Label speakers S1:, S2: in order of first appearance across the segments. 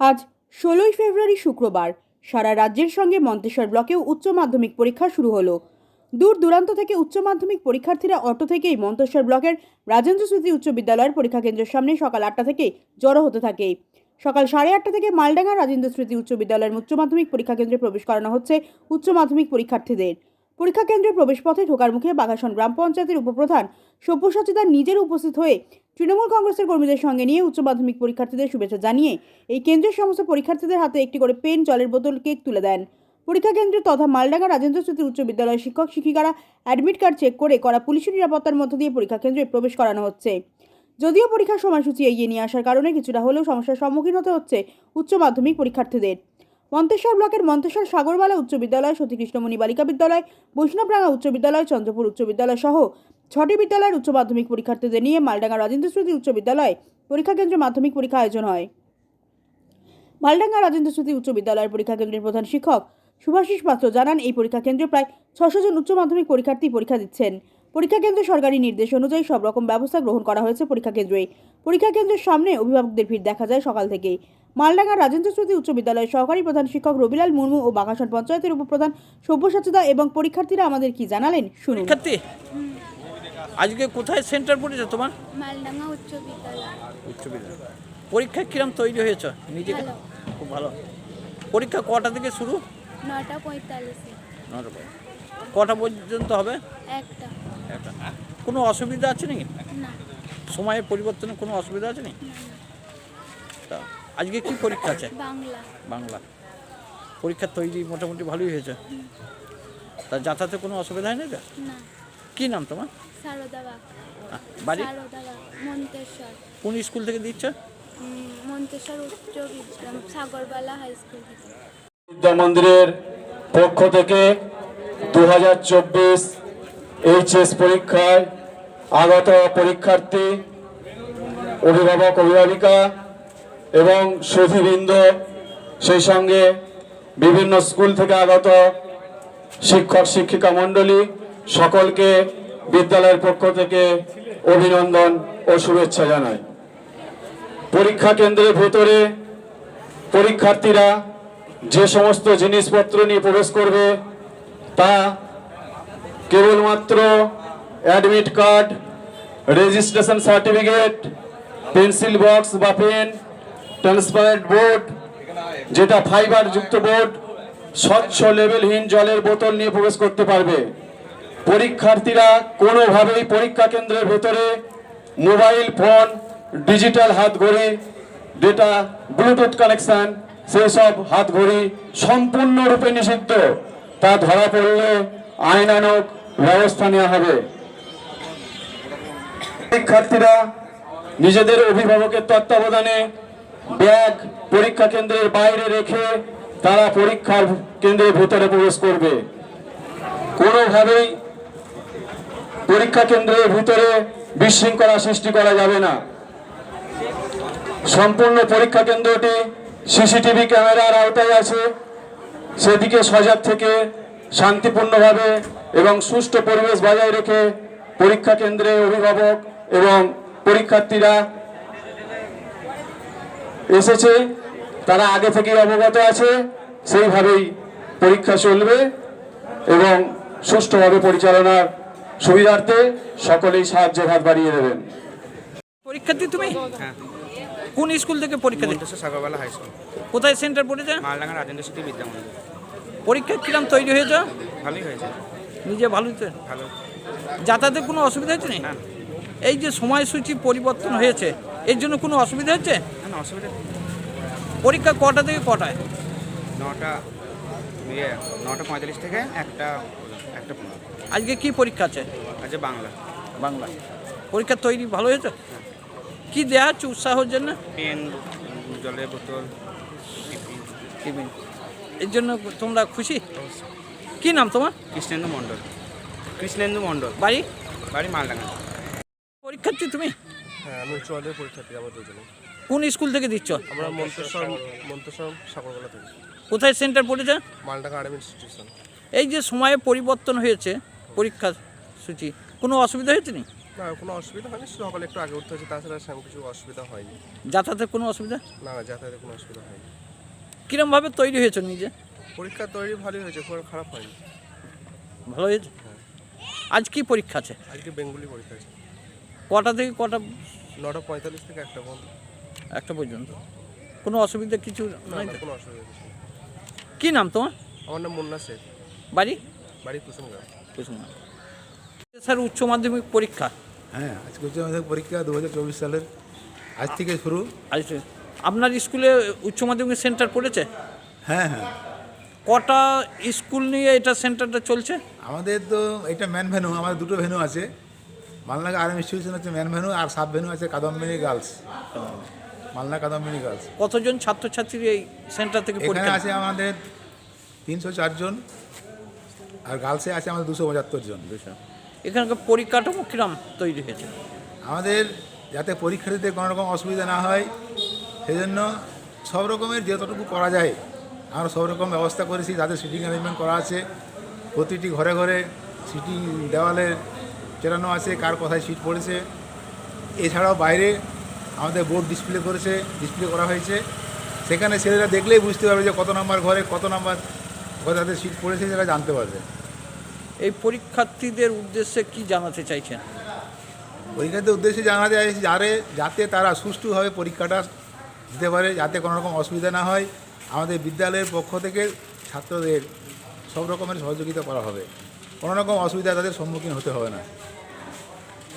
S1: আজ 16ই ফেব্রুয়ারি শুক্রবার সারা রাজ্যের সঙ্গে মন্তেশ্বর ব্লকেও উচ্চ মাধ্যমিক পরীক্ষা শুরু হলো। দূর দূরান্ত থেকে উচ্চ মাধ্যমিক পরীক্ষার্থীরা অটো থেকেই মন্তেশ্বর ব্লকের রাজেন্দ্র স্মৃতি উচ্চ বিদ্যালয়ের পরীক্ষা কেন্দ্রের সামনে সকাল 8টা থেকে জড়ো হতে থাকে। সকাল 8:30 থেকে মালডাঙ্গা রাজেন্দ্র স্মৃতি উচ্চ বিদ্যালয়ের উচ্চ মাধ্যমিক পরীক্ষা কেন্দ্রে প্রবেশ করানো হচ্ছে উচ্চ মাধ্যমিক পরীক্ষার্থীদের। পরীক্ষা কেন্দ্রের প্রবেশ পথে ঢোকার মুখে বাঘাসন গ্রাম পঞ্চায়েতের উপপ্রধান সব্যসাচী নিজের উপস্থিত হয়ে তৃণমূল কংগ্রেসের কর্মীদের সঙ্গে নিয়ে উচ্চ মাধ্যমিক পরীক্ষার্থীদের শুভেচ্ছা জানিয়ে এই কেন্দ্রের সমস্ত পরীক্ষার্থীদের হাতে একটি করে পেন, জলের বোতল, কেক তুলে দেন। পরীক্ষা কেন্দ্রে তথা মালডাঙ্গা রাজেন্দ্র স্মৃতি উচ্চ বিদ্যালয়ের শিক্ষক শিক্ষিকারা অ্যাডমিট কার্ড চেক করে করা পুলিশি নিরাপত্তার মধ্য দিয়ে পরীক্ষা কেন্দ্রে প্রবেশ করানো হচ্ছে। যদিও পরীক্ষার সময়সূচি এগিয়ে নিয়ে আসার কারণে কিছুটা হলেও সমস্যার সম্মুখীন হতে হচ্ছে উচ্চ মাধ্যমিক পরীক্ষার্থীদের। মন্তেশ্বর ব্লকের মন্তেশ্বর সাগরবালা উচ্চ বিদ্যালয়, সতীকৃষ্ণমণি বালিকা বিদ্যালয়, বৈষ্ণবরাঙ্গা উচ্চ বিদ্যালয়, চন্দ্রপুর উচ্চ বিদ্যালয় সহ 6টি বিদ্যালয়ের উচ্চ মাধ্যমিক পরীক্ষার্থীদের নিয়ে মালডাঙ্গা রাজেন্দ্র স্মৃতি উচ্চ বিদ্যালয়ে পরীক্ষা কেন্দ্রে মাধ্যমিক পরীক্ষা আয়োজন হয়। মালডাঙ্গা রাজেন্দ্র স্মৃতি উচ্চ বিদ্যালয়ের পরীক্ষা কেন্দ্রের প্রধান শিক্ষক শুভাশিস পাত্র জানান, এই পরীক্ষা কেন্দ্রে প্রায় 600 জন উচ্চ মাধ্যমিক পরীক্ষার্থী পরীক্ষা দিচ্ছেন। পরীক্ষা কেন্দ্রে সরকারি নির্দেশ অনুযায়ী সব রকম ব্যবস্থা গ্রহণ করা হয়েছে। পরীক্ষা কেন্দ্রের সামনে অভিভাবকদের ভিড় দেখা যায় সকাল থেকেই। মালডাঙ্গা রাজেন্দ্র স্মৃতি উচ্চ বিদ্যালয়ের সহকারী প্রধান শিক্ষক রবিলাল মুর্মু ও বাঘাসন পঞ্চায়েতের উপপ্রধান সব্যসাচী এবং পরীক্ষার্থীরা আমাদের কি জানালেন শুনুন।
S2: আজকে কোথায় সেন্টার পড়েছে তোমার?
S3: মালডাঙ্গা উচ্চ বিদ্যালয়।
S2: উচ্চ বিদ্যালয়। পরীক্ষা কিরম তৈরি হয়েছে নিজেকে? খুব ভালো। পরীক্ষা কটা থেকে শুরু?
S3: 9:45।
S2: 9টা। কটা পর্যন্ত হবে?
S3: 1টা।
S2: কোনো অসুবিধা আছে নাকি?
S3: না।
S2: সময়ের পরিবর্তনে কোনো অসুবিধা আছে নাকি? তা আজকে কি পরীক্ষা আছে? বাংলা। পরীক্ষা তৈরি মোটামুটি ভালোই হয়েছে। তা যাতায়াতে কোনো অসুবিধা হয় না?
S3: না।
S2: কি নাম তোমার?
S3: সারদা বাগ।
S2: বাড়ি?
S3: মন্তেশ্বর।
S2: কোন স্কুল থেকে দিচ্ছ?
S3: মন্তেশ্বর উচ্চ বিদ্যালয়, সাগরবালা হাই স্কুল থেকে।
S4: বিদ্যা মন্দিরের পক্ষ থেকে 2024 এইচএস পরীক্ষায় আগত পরীক্ষার্থী, অভিভাবক অভিভাবিকা এবং সুধীবৃন্দ, সেই সঙ্গে বিভিন্ন স্কুল থেকে আগত শিক্ষক শিক্ষিকা মণ্ডলী সকলকে বিদ্যালয়ের পক্ষ থেকে অভিনন্দন ও শুভেচ্ছা জানাই। পরীক্ষা কেন্দ্রের ভেতরে পরীক্ষার্থীরা যে সমস্ত জিনিসপত্র নিয়ে প্রবেশ করবে তা কেবলমাত্র admit card, registration certificate, pencil box বা পেন, ট্রান্সপারেন্ট বোর্ড যেটা ফাইবার যুক্ত বোর্ড, স্বচ্ছ লেবেলহীন জলের বোতল নিয়ে প্রবেশ করতে পারবে। পরীক্ষার্থীরা কোনোভাবেই পরীক্ষা কেন্দ্রের ভেতরে মোবাইল ফোন, ডিজিটাল হাত ঘড়ি, ডেটা, ব্লুটুথ কানেকশন, সেই সব হাত ঘড়ি সম্পূর্ণরূপে নিষিদ্ধ। তা ধরা পড়লে আইনানুগ ব্যবস্থা নেওয়া হবে। পরীক্ষার্থীরা নিজেদের অভিভাবকের তত্ত্বাবধানে ব্যাগ পরীক্ষা কেন্দ্রের বাইরে রেখে তারা পরীক্ষার কেন্দ্রের ভেতরে প্রবেশ করবে। কোনোভাবেই পরীক্ষা কেন্দ্রের ভিতরে বিশৃঙ্খলা সৃষ্টি করা যাবে না। সম্পূর্ণ পরীক্ষা কেন্দ্রটি সিসিটিভি ক্যামেরার আওতায় আছে। সেদিকে সজাগ থেকে শান্তিপূর্ণভাবে এবং সুষ্ঠু পরিবেশ বজায় রেখে পরীক্ষা কেন্দ্রে অভিভাবক এবং পরীক্ষার্থীরা এসেছে, তারা আগে থেকেই অবগত আছে। সেইভাবেই পরীক্ষা চলবে এবং সুষ্ঠুভাবে পরিচালনার সুবিধার্থে সকলেই সাহায্যের হাত বাড়িয়ে দেবেন।
S2: পরীক্ষার্থী তুমি?
S5: হ্যাঁ।
S2: কোন স্কুল থেকে পরীক্ষা দিচ্ছ?
S5: Manteswar Sagarbala high school.
S2: কোথায় সেন্টার পড়েছে?
S5: মালডাঙ্গা রাজেন্দ্র স্মৃতি বিদ্যা মন্দির।
S2: পরীক্ষা কিরম তৈরি হয়েছে?
S5: ভালোই হয়েছে।
S2: নিজে ভালোই তো?
S5: ভালো।
S2: যাতায়াতে কোনো অসুবিধা হচ্ছে না? এই যে সময়সূচি পরিবর্তন হয়েছে, এর জন্য কোনো অসুবিধা হচ্ছে?
S5: না, অসুবিধা নেই।
S2: পরীক্ষা কটা থেকে কটায়?
S5: 9:45 থেকে 1টা 1:15।
S2: আজকে কি পরীক্ষা আছে?
S5: আচ্ছা,
S2: বাংলা। পরীক্ষা তৈরি ভালো হয়েছে? কি দেওয়া হচ্ছে উৎসাহের জন্য?
S5: পেন, জলের বোতল,
S2: টিফিন। এর জন্য তোমরা খুশি? কি নাম তোমার?
S5: কৃষ্ণেন্দু মণ্ডল।
S2: বাড়ি?
S5: বাড়ি মালডাঙ্গা।
S2: পরীক্ষার্থী তুমি?
S6: হ্যাঁ, আমি উচ্চ মাধ্যমিক পরীক্ষার্থী। আমার দুজনে।
S2: কোন স্কুল থেকে দিচ্ছ?
S6: আমরা মন্তেশ্বর সাগরবালা থেকে।
S2: কোথায় সেন্টার পড়েছে?
S6: Maldanga army institution.
S2: এই যে সময়ে পরিবর্তন হয়েছে পরীক্ষা সূচি, কোনো অসুবিধা হয়েছে না?
S6: না কোনো অসুবিধা হয়নি, সকালে একটু আগে উঠতে হয়েছে, তাছাড়া সেরকম কিছু অসুবিধা হয়নি।
S2: যাতায়াতের কোনো অসুবিধা?
S6: না না, যাতায়াতে কোনো অসুবিধা হয়নি।
S2: কিরমভাবে তৈরি হয়েছে নিজে?
S6: পরীক্ষা তৈরি ভালোই হয়েছে, খুব খারাপ হয়নি।
S2: ভালো হয়েছে। আজ কি পরীক্ষা আছে?
S6: আজকে বেঙ্গলি পরীক্ষা আছে,
S2: কটা থেকে কটা?
S6: 9:45 থেকে 1টা পর্যন্ত।
S2: একটা পর্যন্ত। কোনো অসুবিধা কিছু
S6: না
S2: নাই
S6: না,
S2: তো?
S6: কোনো অসুবিধা কিছু নেই।
S2: কি নাম তোমার?
S6: আমার নাম মুন্না শেখ,
S2: বাড়ি?
S6: বাড়ি কুসুমগ্রাম।
S2: কুসুমগ্রাম। স্যার উচ্চ মাধ্যমিক পরীক্ষা
S7: হ্যাঁ, আজকে উচ্চ মাধ্যমিক পরীক্ষা 2024 সালের আজ থেকে শুরু।
S2: আজ আপনার স্কুলে উচ্চ মাধ্যমিক সেন্টার পড়েছে?
S7: হ্যাঁ হ্যাঁ,
S2: কটা স্কুল নিয়ে এটা সেন্টারটা চলছে?
S7: আমাদের তো এটা ম্যান ভেনু, আমাদের দুটো ভেনু আছে। মালনা আর্মি ইনস্টিটিউশন হচ্ছে ম্যান ভেনু, আর সাব ভেনু আছে কাদম্বিনী গার্লস, মালনা কাদম্বিনী গার্লস।
S2: কতজন ছাত্রছাত্রী এই সেন্টার থেকে
S7: এখানে
S2: পরীক্ষা?
S7: আছে আমাদের 304 জন, আর গার্লসে আছে আমাদের 275 জন।
S2: এখানকার পরিকাঠামো কিরম তৈরি হয়েছে?
S7: আমাদের যাতে পরীক্ষার্থীদের কোনো রকম অসুবিধা না হয় সেজন্য সব রকমের যতটুকু করা যায় আমরা সব রকম ব্যবস্থা করেছি। তাদের সিটিং অ্যারেঞ্জমেন্ট করা আছে, প্রতিটি ঘরে ঘরে সিটিং দেওয়ালে চেরানো আছে কার কোথায় সিট পড়েছে। এছাড়াও বাইরে আমাদের বোর্ড ডিসপ্লে করা হয়েছে, সেখানে ছেলেরা দেখলেই বুঝতে পারবে যে কত নম্বর ঘরে কত নম্বর ঘরে তাদের সিট পড়েছে, সেটা জানতে পারবে।
S2: এই পরীক্ষার্থীদের উদ্দেশ্যে কি জানাতে চাইছেন?
S7: পরীক্ষার্থীদের উদ্দেশ্যে জানাতে চাইছি যাতে তারা সুষ্ঠুভাবে পরীক্ষাটা দিতে পারে, যাতে কোনো রকম অসুবিধা না হয়। আমাদের বিদ্যালয়ের পক্ষ থেকে ছাত্রদের সব রকমের সহযোগিতা করা হবে, কোনো রকম অসুবিধা তাদের সম্মুখীন হতে হবে না।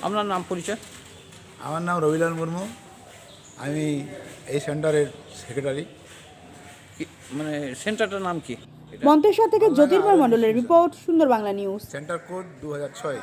S2: আপনার নাম পরিচয়?
S7: আমার নাম রবিলাল মুর্মু, আমি এই সেন্টারের সেক্রেটারি।
S2: মানে সেন্টারটার নাম কি?
S1: মন্তেশ্বর থেকে জ্যোতির্ময় মণ্ডলের রিপোর্ট, সুন্দর বাংলা নিউজ।
S7: Centre code 2006।